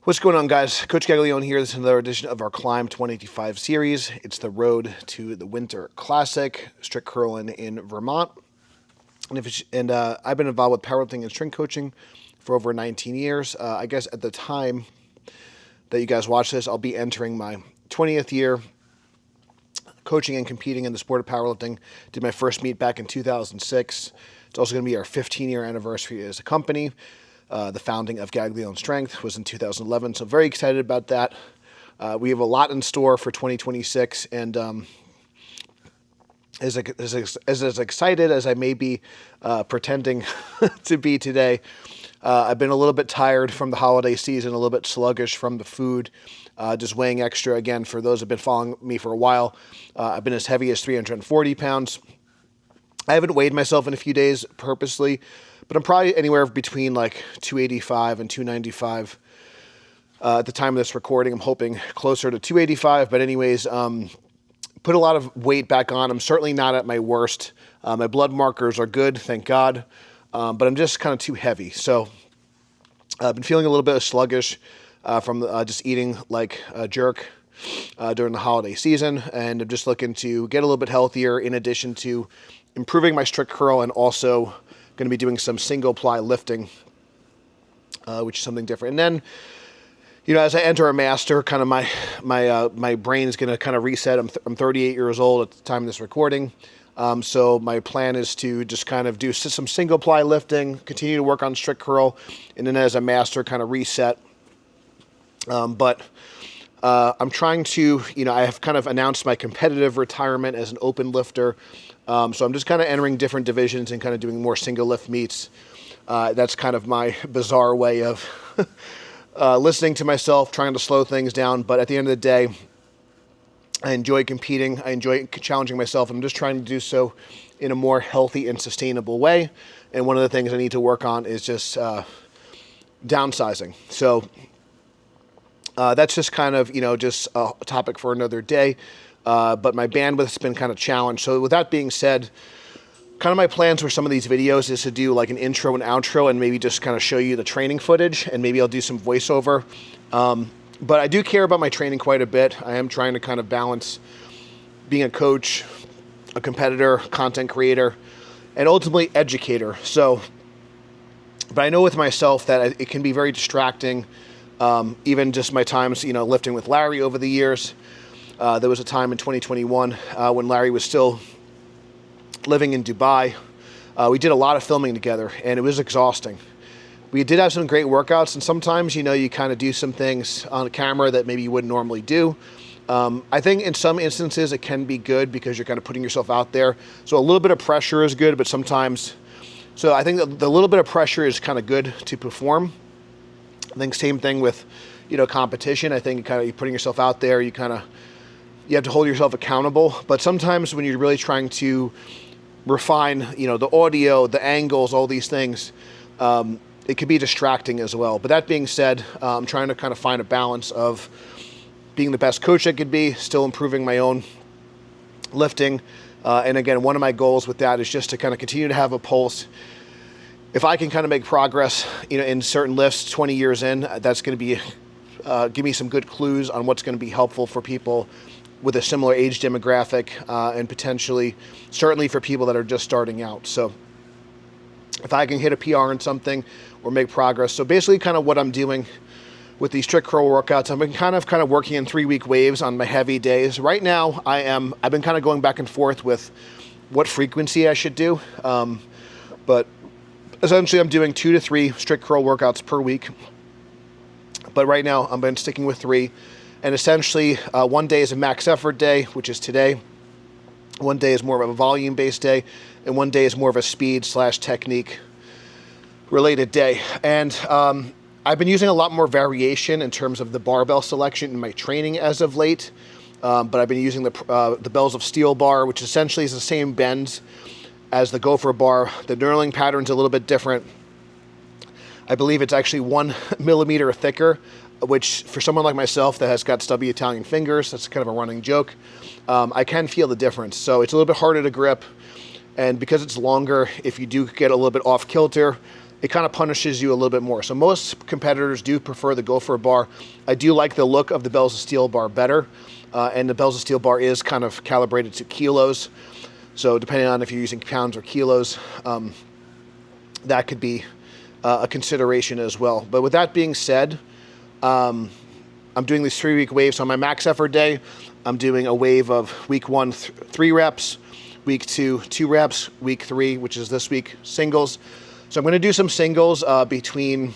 What's going on, guys? Coach Gaglione here. This is another edition of our Climb 2085 series. It's the road to the Winter Classic, strict curling in Vermont. And I've been involved with powerlifting and strength coaching for over 19 years. I guess at the time that you guys watch this, I'll be entering my 20th year coaching and competing in the sport of powerlifting. Did my first meet back in 2006. It's also going to be our 15-year anniversary as a company. The founding of Gaglione Strength was in 2011, so very excited about that. We have a lot in store for 2026, and as excited as I may be pretending to be today, I've been a little bit tired from the holiday season, a little bit sluggish from the food, just weighing extra. Again, for those who have been following me for a while, I've been as heavy as 340 pounds. I haven't weighed myself in a few days purposely, but I'm probably anywhere between like 285 and 295 at the time of this recording. I'm hoping closer to 285, but anyways, put a lot of weight back on. I'm certainly not at my worst. My blood markers are good, thank God, but I'm just kind of too heavy. So I've been feeling a little bit sluggish from just eating like a jerk during the holiday season, and I'm just looking to get a little bit healthier in addition to improving my strict curl, and also going to be doing some single ply lifting, which is something different. And then, you know, as I enter a master, kind of my brain is going to kind of reset. I'm 38 years old at the time of this recording. So my plan is to just kind of do some single ply lifting, continue to work on strict curl, and then as a master kind of reset. But I'm trying to, you know, I have kind of announced my competitive retirement as an open lifter. So I'm just kind of entering different divisions and kind of doing more single lift meets. That's kind of my bizarre way of listening to myself, trying to slow things down. But at the end of the day, I enjoy competing. I enjoy challenging myself. I'm just trying to do so in a more healthy and sustainable way. And one of the things I need to work on is just downsizing. So that's just kind of, you know, just a topic for another day. But my bandwidth's been kind of challenged. So with that being said, kind of my plans for some of these videos is to do like an intro and outro and maybe just kind of show you the training footage, and maybe I'll do some voiceover. But I do care about my training quite a bit. I am trying to kind of balance being a coach, a competitor, content creator, and ultimately educator. So, but I know with myself that it can be very distracting. Even just my times, you know, lifting with Larry over the years. There was a time in 2021 when Larry was still living in Dubai. We did a lot of filming together, and it was exhausting. We did have some great workouts, and sometimes, you know, you kind of do some things on camera that maybe you wouldn't normally do. I think in some instances it can be good because you're kind of putting yourself out there. So a little bit of pressure is good, but sometimes, so I think that the little bit of pressure is kind of good to perform. I think same thing with, you know, competition. I think kind of you're putting yourself out there, you have to hold yourself accountable. But sometimes when you're really trying to refine, you know, the audio, the angles, all these things, it could be distracting as well. But that being said, I'm trying to kind of find a balance of being the best coach I could be, still improving my own lifting. And again, one of my goals with that is just to kind of continue to have a pulse. If I can kind of make progress, you know, in certain lifts 20 years in, that's going to be give me some good clues on what's going to be helpful for people with a similar age demographic, and potentially, certainly for people that are just starting out. So if I can hit a PR in something or make progress. So basically kind of what I'm doing with these strict curl workouts, I've been kind of working in 3-week waves on my heavy days. Right now, I've been kind of going back and forth with what frequency I should do. But essentially I'm doing 2 to 3 strict curl workouts per week. But right now I've been sticking with 3. And essentially, one day is a max effort day, which is today. One day is more of a volume-based day, and one day is more of a speed/technique-related day. And I've been using a lot more variation in terms of the barbell selection in my training as of late. But I've been using the Bells of Steel bar, which essentially is the same bends as the Gopher bar. The knurling pattern's a little bit different. I believe it's actually 1 millimeter thicker, which for someone like myself that has got stubby Italian fingers, that's kind of a running joke, I can feel the difference. So it's a little bit harder to grip, and because it's longer, if you do get a little bit off kilter, it kind of punishes you a little bit more. So most competitors do prefer the Gopher bar. I do like the look of the Bells of Steel bar better, and the Bells of Steel bar is kind of calibrated to kilos. So depending on if you're using pounds or kilos, that could be a consideration as well. But with that being said, I'm doing these 3-week waves. So on my max effort day, I'm doing a wave of week 1, 3 reps, week 2, 2 reps, week 3, which is this week, singles. So I'm going to do some singles between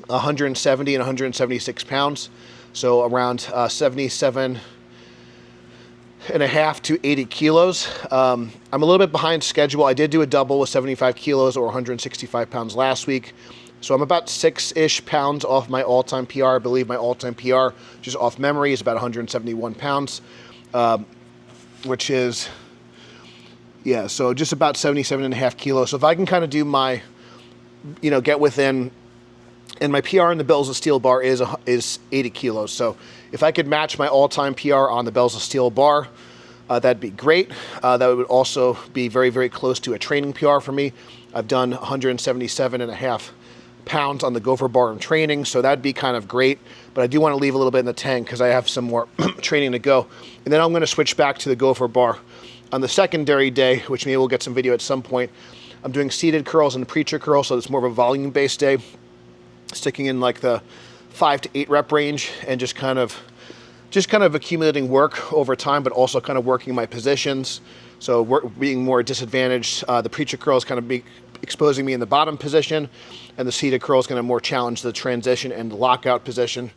170 and 176 pounds. So around 77 and a half to 80 kilos. I'm a little bit behind schedule. I did do a double with 75 kilos or 165 pounds last week. So I'm about 6-ish pounds off my all-time PR. I believe my all-time PR, just off memory, is about 171 pounds, which is, yeah, so just about 77 and a half kilos. So if I can kind of do my, get within, and my PR in the Bells of Steel bar is 80 kilos. So if I could match my all-time PR on the Bells of Steel bar, that'd be great. That would also be very, very close to a training PR for me. I've done 177 and a half pounds on the Gopher bar in training, so that'd be kind of great. But I do want to leave a little bit in the tank because I have some more training to go. And then I'm going to switch back to the Gopher bar on the secondary day, which maybe we'll get some video at some point. I'm doing seated curls and preacher curls, so it's more of a volume-based day, sticking in like the 5 to 8 rep range and just kind of accumulating work over time, but also kind of working my positions. So being more disadvantaged. The preacher curl is kind of exposing me in the bottom position, and the seated curl is going to more challenge the transition and lockout position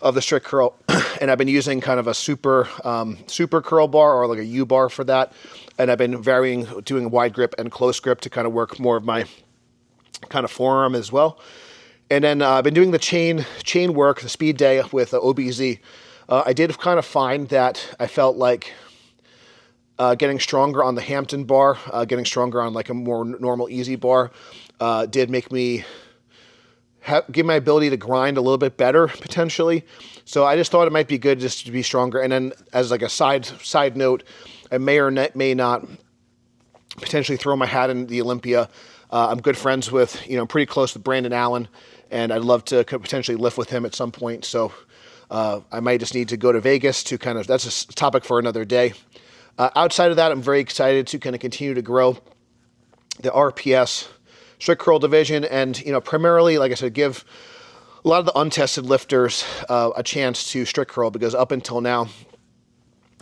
of the strict curl. And I've been using kind of a super curl bar or like a U bar for that. And I've been doing wide grip and close grip to kind of work more of my kind of forearm as well. And then I've been doing the chain work, the speed day with OBZ. I did kind of find that I felt like getting stronger on the Hampton bar, getting stronger on like a more normal easy bar, did make me give my ability to grind a little bit better potentially. So I just thought it might be good just to be stronger. And then as like a side note, I may or may not potentially throw my hat in the Olympia. I'm good friends with, pretty close with Brandon Allen, and I'd love to potentially lift with him at some point. So I might just need to go to Vegas to that's a topic for another day. Outside of that, I'm very excited to kind of continue to grow the RPS strict curl division, and primarily, like I said, give a lot of the untested lifters a chance to strict curl, because up until now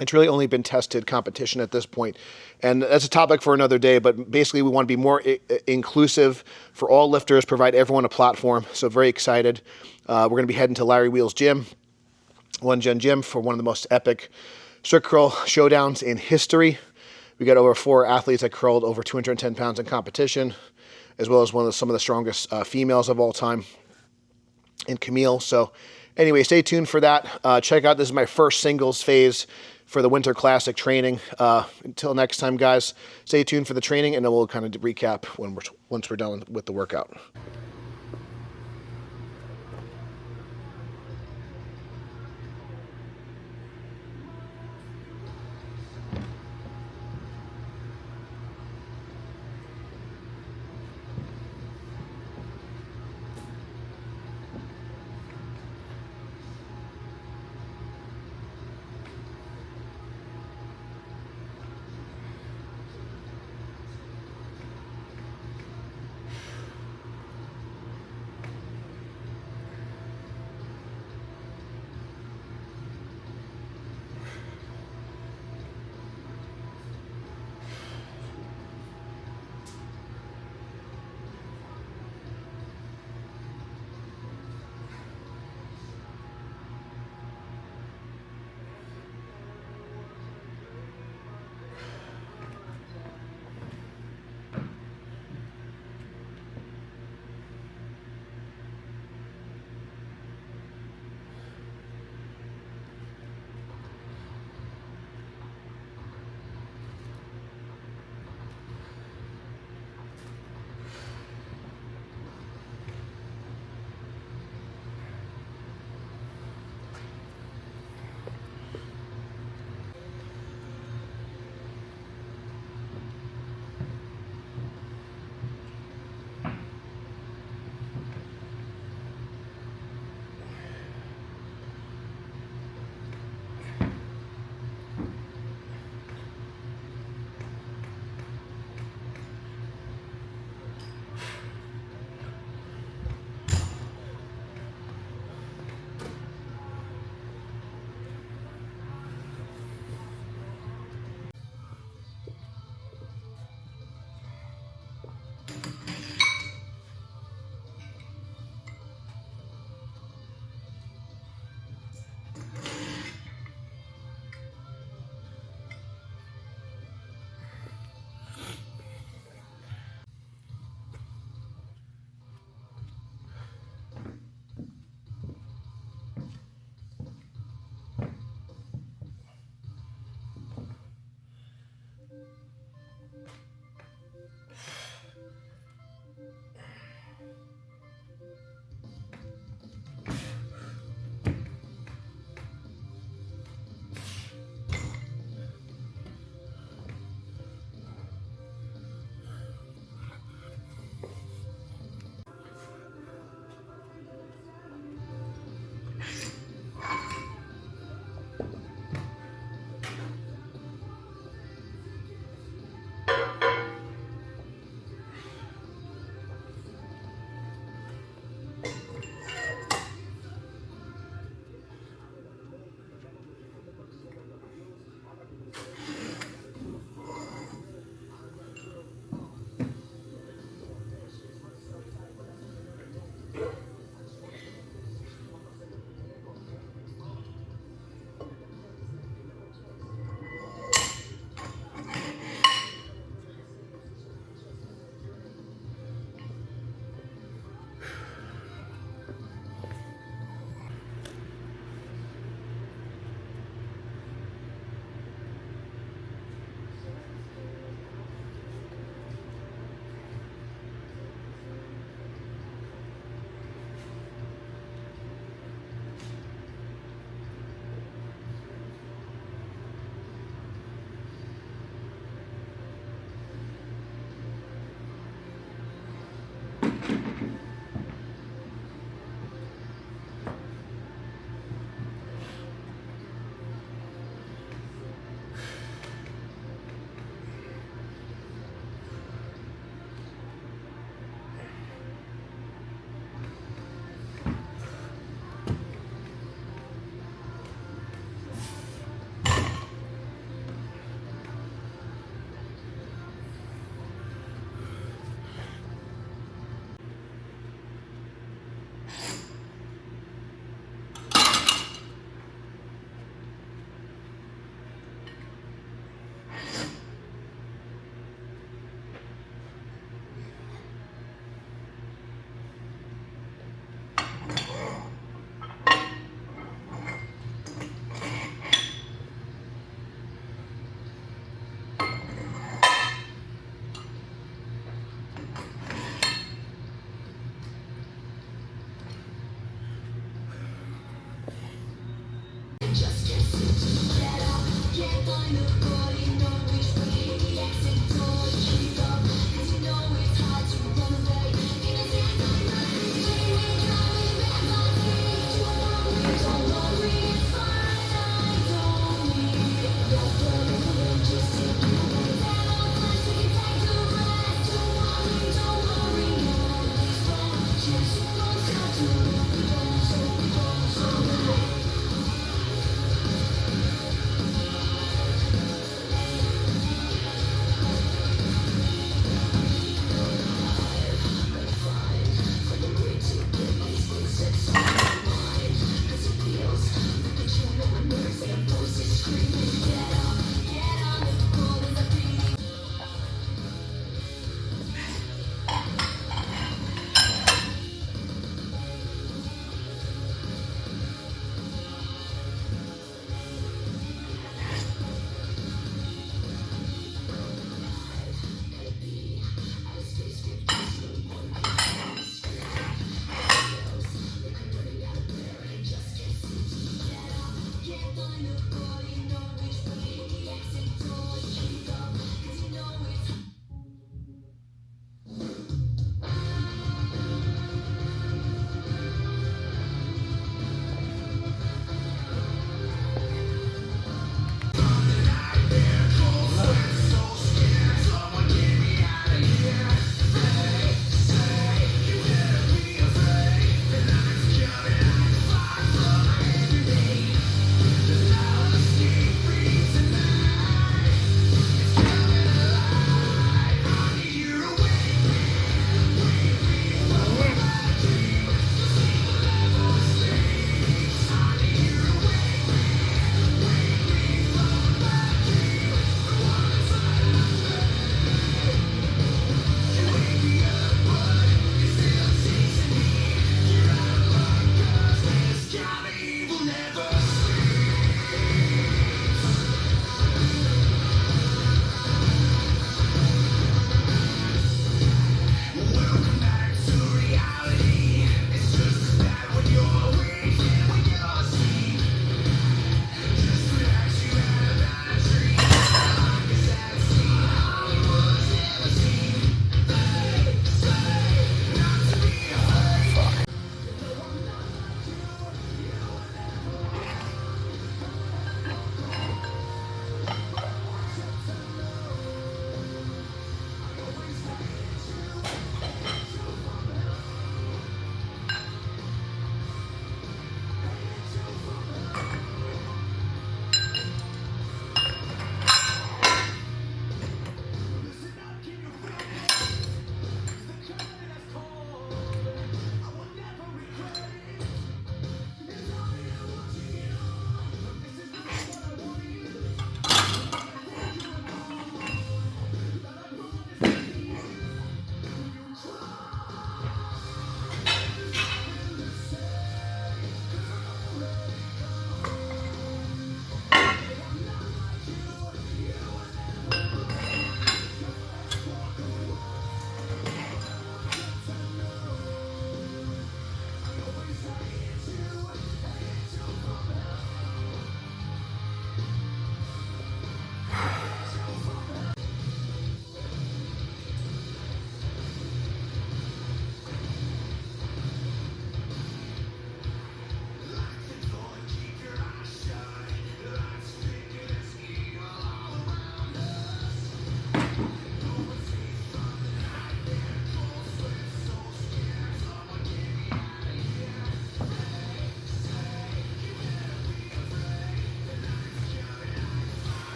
it's really only been tested competition at this point. And that's a topic for another day, but basically we want to be more inclusive for all lifters, provide everyone a platform. So very excited. We're going to be heading to Larry Wheel's gym, One Gen Gym, for one of the most epic strict curl showdowns in history. We got over 4 athletes that curled over 210 pounds in competition, as well as some of the strongest females of all time in Camille. So anyway, stay tuned for that. Check out, this is my first singles phase for the Winter Classic training. Until next time, guys, stay tuned for the training, and then we'll kind of recap once we're done with the workout.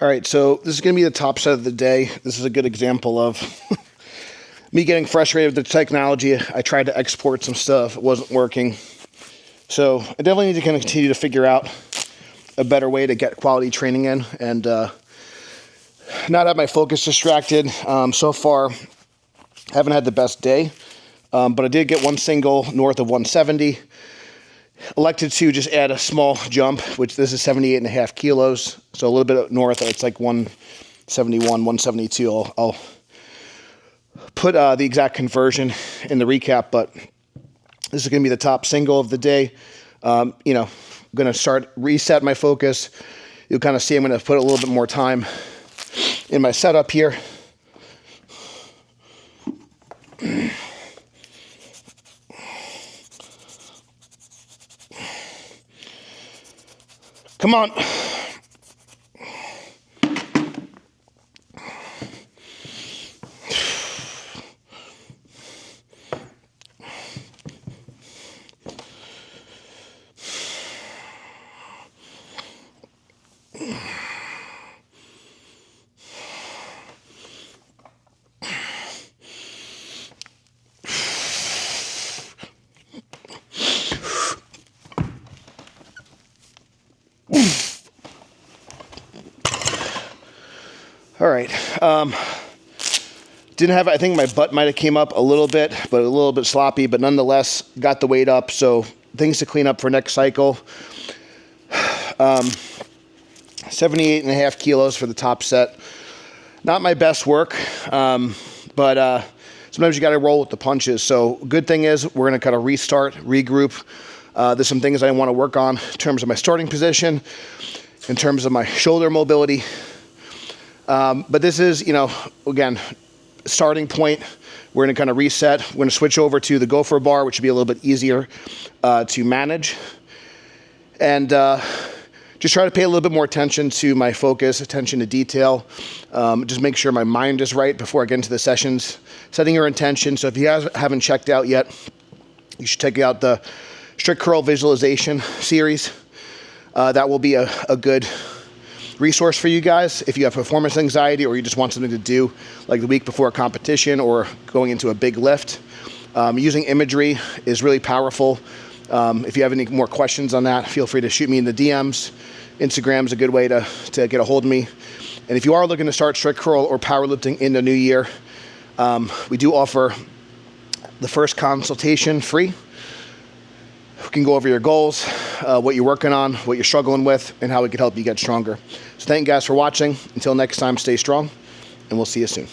All right, so this is going to be the top set of the day. This is a good example of me getting frustrated with the technology. I tried to export some stuff. It wasn't working. So I definitely need to continue to figure out a better way to get quality training in and not have my focus distracted. So far, I haven't had the best day, but I did get one single north of 170. Elected to just add a small jump, which this is 78.5 kilos. So a little bit north, it's like 171, 172. I'll put the exact conversion in the recap, but this is going to be the top single of the day. I'm going to reset my focus. You'll kind of see I'm going to put a little bit more time in my setup here. Come on. All right. I think my butt might have came up a little bit, but a little bit sloppy, but nonetheless got the weight up. So things to clean up for next cycle. 78.5 kilos for the top set. Not my best work, but sometimes you got to roll with the punches. So good thing is we're going to kind of restart, regroup. There's some things I want to work on in terms of my starting position, in terms of my shoulder mobility. But this is, again, starting point. We're going to kind of reset. We're going to switch over to the gopher bar, which will be a little bit easier to manage. And just try to pay a little bit more attention to my focus, attention to detail. Just make sure my mind is right before I get into the sessions. Setting your intention. So if you haven't checked out yet, you should check out the strict curl visualization series. That will be a good resource for you guys if you have performance anxiety or you just want something to do like the week before a competition or going into a big lift. Using imagery is really powerful. If you have any more questions on that, feel free to shoot me in the DMs. Instagram's a good way to get a hold of me. And if you are looking to start strict curl or powerlifting in the new year, we do offer the first consultation free. We can go over your goals, what you're working on, what you're struggling with, and how we can help you get stronger. So thank you guys for watching. Until next time, stay strong, and we'll see you soon.